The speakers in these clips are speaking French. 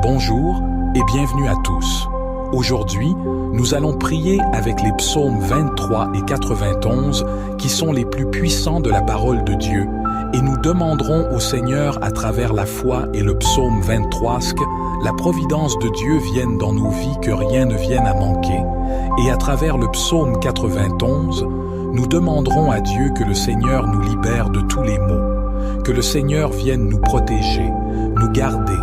Bonjour et bienvenue à tous. Aujourd'hui, nous allons prier avec les psaumes 23 et 91 qui sont les plus puissants de la parole de Dieu et nous demanderons au Seigneur à travers la foi et le psaume 23 que la providence de Dieu vienne dans nos vies, que rien ne vienne à manquer. Et à travers le psaume 91, nous demanderons à Dieu que le Seigneur nous libère de tous les maux, que le Seigneur vienne nous protéger, nous garder,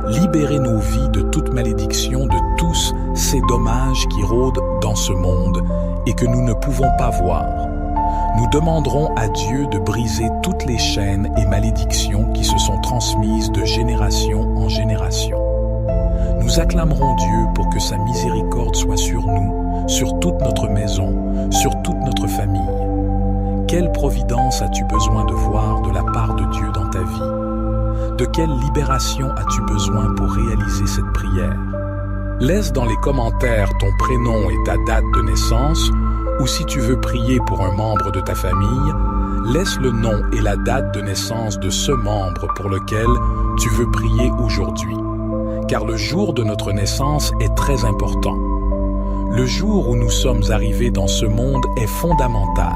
libérer nos vies de toute malédiction, de tous ces dommages qui rôdent dans ce monde et que nous ne pouvons pas voir. Nous demanderons à Dieu de briser toutes les chaînes et malédictions qui se sont transmises de génération en génération. Nous acclamerons Dieu pour que sa miséricorde soit sur nous, sur toute notre maison, sur toute notre famille. Quelle providence as-tu besoin de voir de la part de Dieu dans ta vie? De quelle libération as-tu besoin pour réaliser cette prière? Laisse dans les commentaires ton prénom et ta date de naissance, ou si tu veux prier pour un membre de ta famille, laisse le nom et la date de naissance de ce membre pour lequel tu veux prier aujourd'hui. Car le jour de notre naissance est très important. Le jour où nous sommes arrivés dans ce monde est fondamental,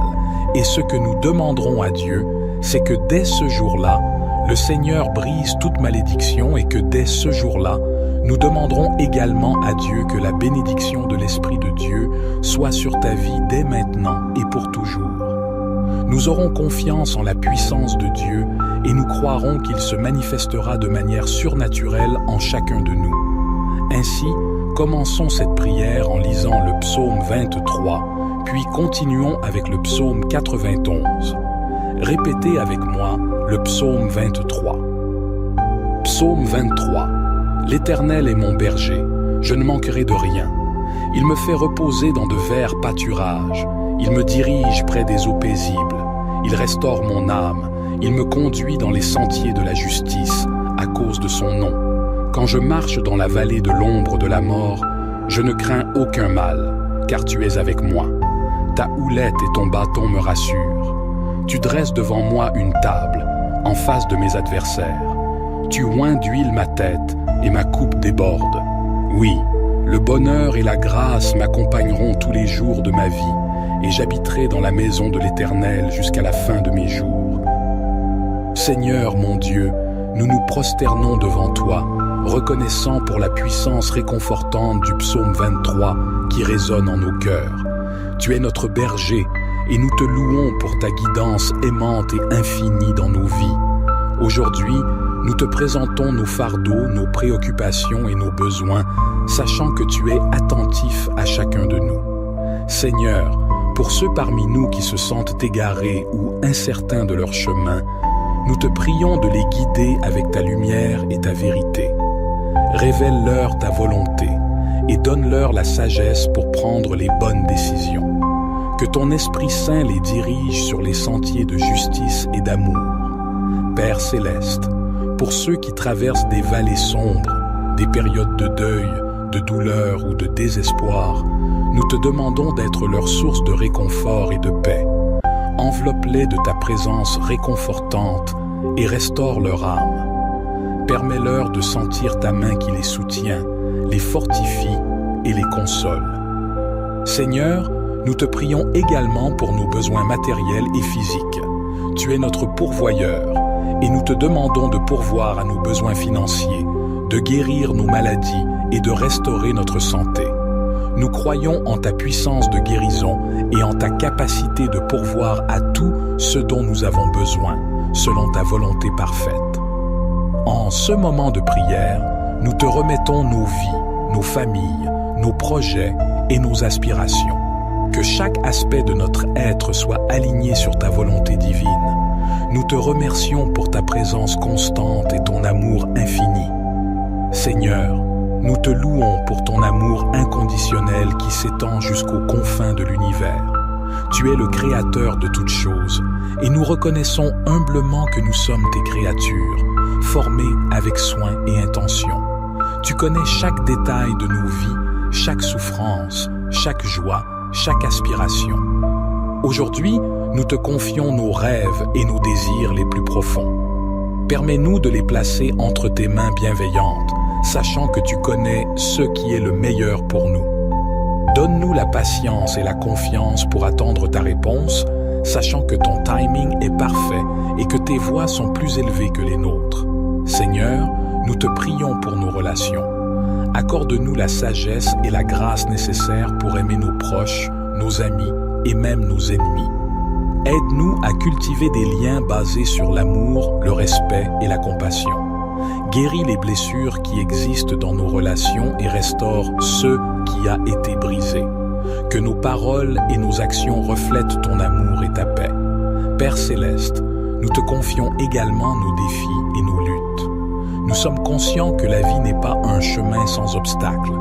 et ce que nous demanderons à Dieu, c'est que dès ce jour-là, le Seigneur brise toute malédiction et que dès ce jour-là, nous demanderons également à Dieu que la bénédiction de l'Esprit de Dieu soit sur ta vie dès maintenant et pour toujours. Nous aurons confiance en la puissance de Dieu et nous croirons qu'il se manifestera de manière surnaturelle en chacun de nous. Ainsi, commençons cette prière en lisant le psaume 23, puis continuons avec le psaume 91. Répétez avec moi le psaume 23. Psaume 23. L'Éternel est mon berger, je ne manquerai de rien. Il me fait reposer dans de verts pâturages. Il me dirige près des eaux paisibles. Il restaure mon âme. Il me conduit dans les sentiers de la justice à cause de son nom. Quand je marche dans la vallée de l'ombre de la mort, je ne crains aucun mal, car tu es avec moi. Ta houlette et ton bâton me rassurent. Tu dresses devant moi une table, en face de mes adversaires. Tu oins d'huile ma tête, et ma coupe déborde. Oui, le bonheur et la grâce m'accompagneront tous les jours de ma vie, et j'habiterai dans la maison de l'Éternel jusqu'à la fin de mes jours. Seigneur mon Dieu, nous nous prosternons devant toi, reconnaissant pour la puissance réconfortante du psaume 23 qui résonne en nos cœurs. Tu es notre berger, et nous te louons pour ta guidance aimante et infinie dans nos vies. Aujourd'hui, nous te présentons nos fardeaux, nos préoccupations et nos besoins, sachant que tu es attentif à chacun de nous. Seigneur, pour ceux parmi nous qui se sentent égarés ou incertains de leur chemin, nous te prions de les guider avec ta lumière et ta vérité. Révèle-leur ta volonté et donne-leur la sagesse pour prendre les bonnes décisions. Que ton Esprit Saint les dirige sur les sentiers de justice et d'amour. Père céleste, pour ceux qui traversent des vallées sombres, des périodes de deuil, de douleur ou de désespoir, nous te demandons d'être leur source de réconfort et de paix. Enveloppe-les de ta présence réconfortante et restaure leur âme. Permets-leur de sentir ta main qui les soutient, les fortifie et les console. Seigneur, nous te prions également pour nos besoins matériels et physiques. Tu es notre pourvoyeur. Et nous te demandons de pourvoir à nos besoins financiers, de guérir nos maladies et de restaurer notre santé. Nous croyons en ta puissance de guérison et en ta capacité de pourvoir à tout ce dont nous avons besoin, selon ta volonté parfaite. En ce moment de prière, nous te remettons nos vies, nos familles, nos projets et nos aspirations. Que chaque aspect de notre être soit aligné sur ta volonté divine. Nous te remercions pour ta présence constante et ton amour infini. Seigneur, nous te louons pour ton amour inconditionnel qui s'étend jusqu'aux confins de l'univers. Tu es le Créateur de toutes choses, et nous reconnaissons humblement que nous sommes tes créatures, formées avec soin et intention. Tu connais chaque détail de nos vies, chaque souffrance, chaque joie, chaque aspiration. Aujourd'hui, nous te confions nos rêves et nos désirs les plus profonds. Permets-nous de les placer entre tes mains bienveillantes, sachant que tu connais ce qui est le meilleur pour nous. Donne-nous la patience et la confiance pour attendre ta réponse, sachant que ton timing est parfait et que tes voies sont plus élevées que les nôtres. Seigneur, nous te prions pour nos relations. Accorde-nous la sagesse et la grâce nécessaires pour aimer nos proches, nos amis et même nos ennemis. Aide-nous à cultiver des liens basés sur l'amour, le respect et la compassion. Guéris les blessures qui existent dans nos relations et restaure ce qui a été brisé. Que nos paroles et nos actions reflètent ton amour et ta paix. Père céleste, nous te confions également nos défis et nos luttes. Nous sommes conscients que la vie n'est pas un chemin sans obstacles,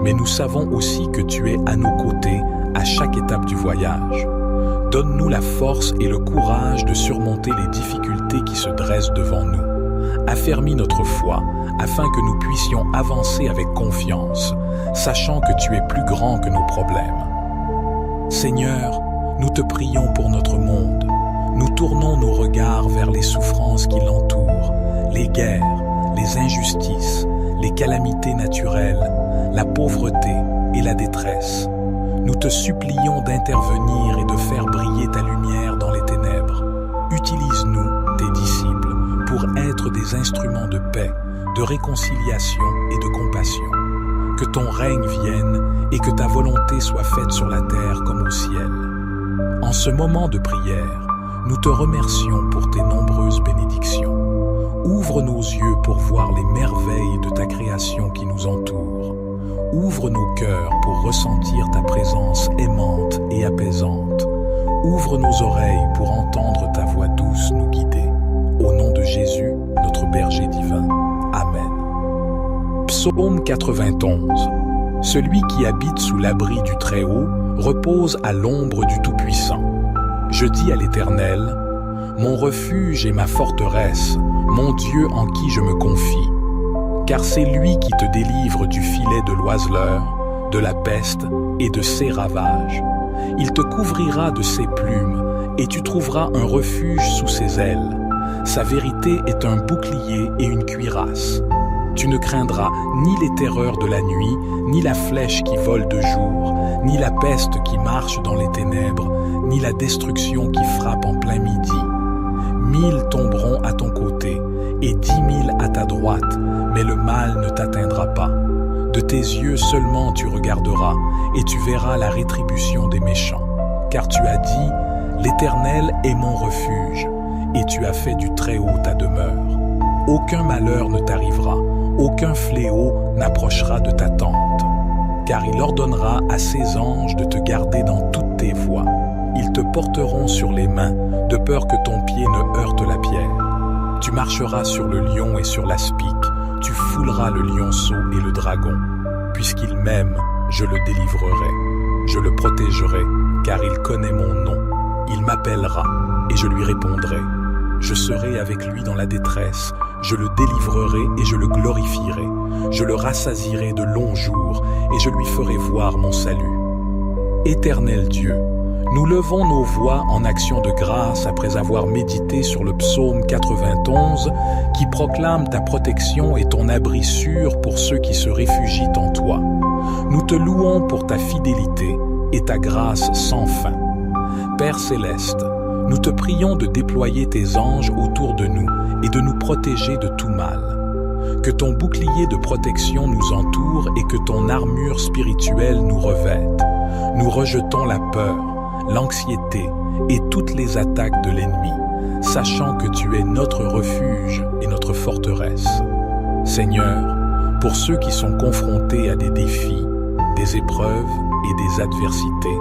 mais nous savons aussi que tu es à nos côtés à chaque étape du voyage. Donne-nous la force et le courage de surmonter les difficultés qui se dressent devant nous. Affermis notre foi afin que nous puissions avancer avec confiance, sachant que tu es plus grand que nos problèmes. Seigneur, nous te prions pour notre monde. Nous tournons nos regards vers les souffrances qui l'entourent, les guerres, les injustices, les calamités naturelles, la pauvreté et la détresse. Nous te supplions d'intervenir et de faire briller ta lumière dans les ténèbres. Utilise-nous, tes disciples, pour être des instruments de paix, de réconciliation et de compassion. Que ton règne vienne et que ta volonté soit faite sur la terre comme au ciel. En ce moment de prière, nous te remercions pour tes nombreuses bénédictions. Ouvre nos yeux pour voir les merveilles de ta création qui nous entoure. Ouvre nos cœurs pour ressentir ta présence aimante et apaisante. Ouvre nos oreilles pour entendre ta voix douce nous guider. Au nom de Jésus, notre berger divin. Amen. Psaume 91. Celui qui habite sous l'abri du Très-Haut repose à l'ombre du Tout-Puissant. Je dis à l'Éternel, mon refuge et ma forteresse, mon Dieu en qui je me confie. Car c'est lui qui te délivre du filet de l'oiseleur, de la peste et de ses ravages. Il te couvrira de ses plumes et tu trouveras un refuge sous ses ailes. Sa vérité est un bouclier et une cuirasse. Tu ne craindras ni les terreurs de la nuit, ni la flèche qui vole de jour, ni la peste qui marche dans les ténèbres, ni la destruction qui frappe en plein midi. 1000 tomberont à ton côté et 10 000 à ta droite, mais le mal ne t'atteindra pas. De tes yeux seulement tu regarderas et tu verras la rétribution des méchants. Car tu as dit, l'Éternel est mon refuge, et tu as fait du Très-Haut ta demeure. Aucun malheur ne t'arrivera, aucun fléau n'approchera de ta tente. Car il ordonnera à ses anges de te garder dans toutes tes voies. Ils te porteront sur les mains, de peur que ton pied ne heurte la pierre. Tu marcheras sur le lion et sur l'aspic, tu fouleras le lionceau et le dragon. Puisqu'il m'aime, je le délivrerai. Je le protégerai, car il connaît mon nom. Il m'appellera, et je lui répondrai. Je serai avec lui dans la détresse, je le délivrerai et je le glorifierai. Je le rassasierai de longs jours, et je lui ferai voir mon salut. Éternel Dieu, nous levons nos voix en action de grâce après avoir médité sur le psaume 91 qui proclame ta protection et ton abri sûr pour ceux qui se réfugient en toi. Nous te louons pour ta fidélité et ta grâce sans fin. Père céleste, nous te prions de déployer tes anges autour de nous et de nous protéger de tout mal. Que ton bouclier de protection nous entoure et que ton armure spirituelle nous revête. Nous rejetons la peur, l'anxiété et toutes les attaques de l'ennemi, sachant que tu es notre refuge et notre forteresse. Seigneur, pour ceux qui sont confrontés à des défis, des épreuves et des adversités,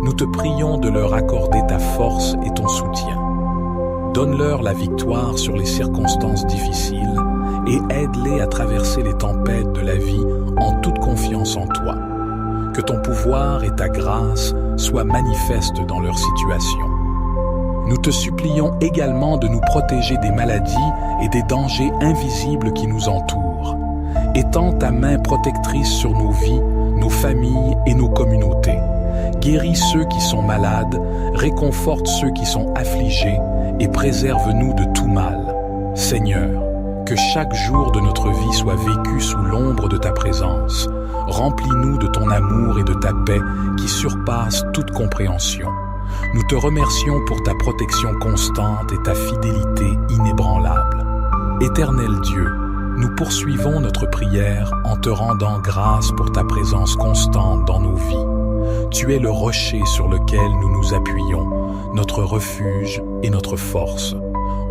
nous te prions de leur accorder ta force et ton soutien. Donne-leur la victoire sur les circonstances difficiles et aide-les à traverser les tempêtes de la vie en toute confiance en toi. Que ton pouvoir et ta grâce soient manifestes dans leur situation. Nous te supplions également de nous protéger des maladies et des dangers invisibles qui nous entourent. Étends ta main protectrice sur nos vies, nos familles et nos communautés. Guéris ceux qui sont malades, réconforte ceux qui sont affligés et préserve-nous de tout mal. Seigneur, que chaque jour de notre vie soit vécu sous l'ombre de ta présence. Remplis-nous de ton amour et de ta paix qui surpassent toute compréhension. Nous te remercions pour ta protection constante et ta fidélité inébranlable. Éternel Dieu, nous poursuivons notre prière en te rendant grâce pour ta présence constante dans nos vies. Tu es le rocher sur lequel nous nous appuyons, notre refuge et notre force.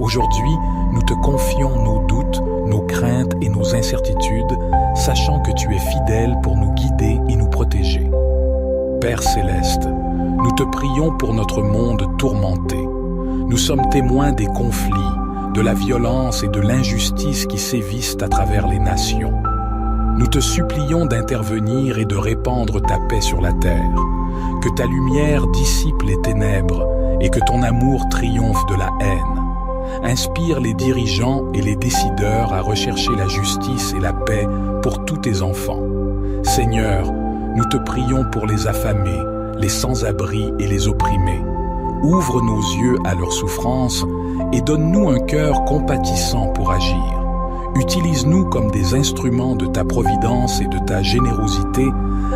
Aujourd'hui, nous te confions nos doutes, nos craintes et nos incertitudes, sachant que tu es fidèle pour nous guider et nous protéger. Père céleste, nous te prions pour notre monde tourmenté. Nous sommes témoins des conflits, de la violence et de l'injustice qui sévissent à travers les nations. Nous te supplions d'intervenir et de répandre ta paix sur la terre, que ta lumière dissipe les ténèbres et que ton amour triomphe de la haine. Inspire les dirigeants et les décideurs à rechercher la justice et la paix pour tous tes enfants. Seigneur, nous te prions pour les affamés, les sans-abri et les opprimés. Ouvre nos yeux à leur souffrance et donne-nous un cœur compatissant pour agir. Utilise-nous comme des instruments de ta providence et de ta générosité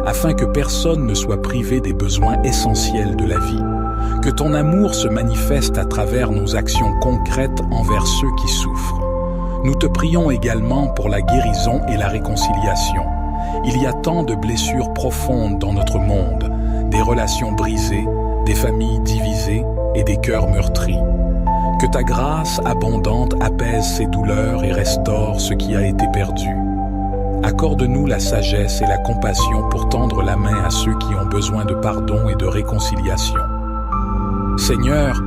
afin que personne ne soit privé des besoins essentiels de la vie. Que ton amour se manifeste à travers nos actions concrètes envers ceux qui souffrent. Nous te prions également pour la guérison et la réconciliation. Il y a tant de blessures profondes dans notre monde, des relations brisées, des familles divisées et des cœurs meurtris. Que ta grâce abondante apaise ces douleurs et restaure ce qui a été perdu. Accorde-nous la sagesse et la compassion pour tendre la main à ceux qui ont besoin de pardon et de réconciliation. Seigneur,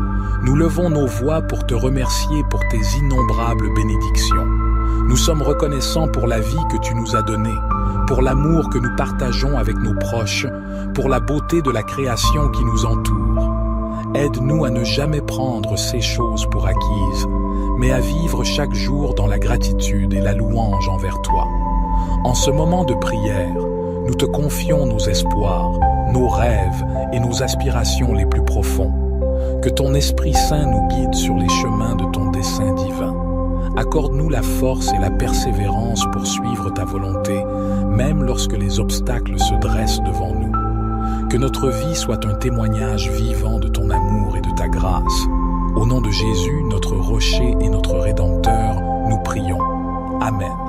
nous levons nos voix pour te remercier pour tes innombrables bénédictions. Nous sommes reconnaissants pour la vie que tu nous as donnée, pour l'amour que nous partageons avec nos proches, pour la beauté de la création qui nous entoure. Aide-nous à ne jamais prendre ces choses pour acquises, mais à vivre chaque jour dans la gratitude et la louange envers toi. En ce moment de prière, nous te confions nos espoirs, nos rêves et nos aspirations les plus profonds. Que ton Esprit Saint nous guide sur les chemins de ton dessein divin. Accorde-nous la force et la persévérance pour suivre ta volonté, même lorsque les obstacles se dressent devant nous. Que notre vie soit un témoignage vivant de ton amour et de ta grâce. Au nom de Jésus, notre rocher et notre Rédempteur, nous prions. Amen.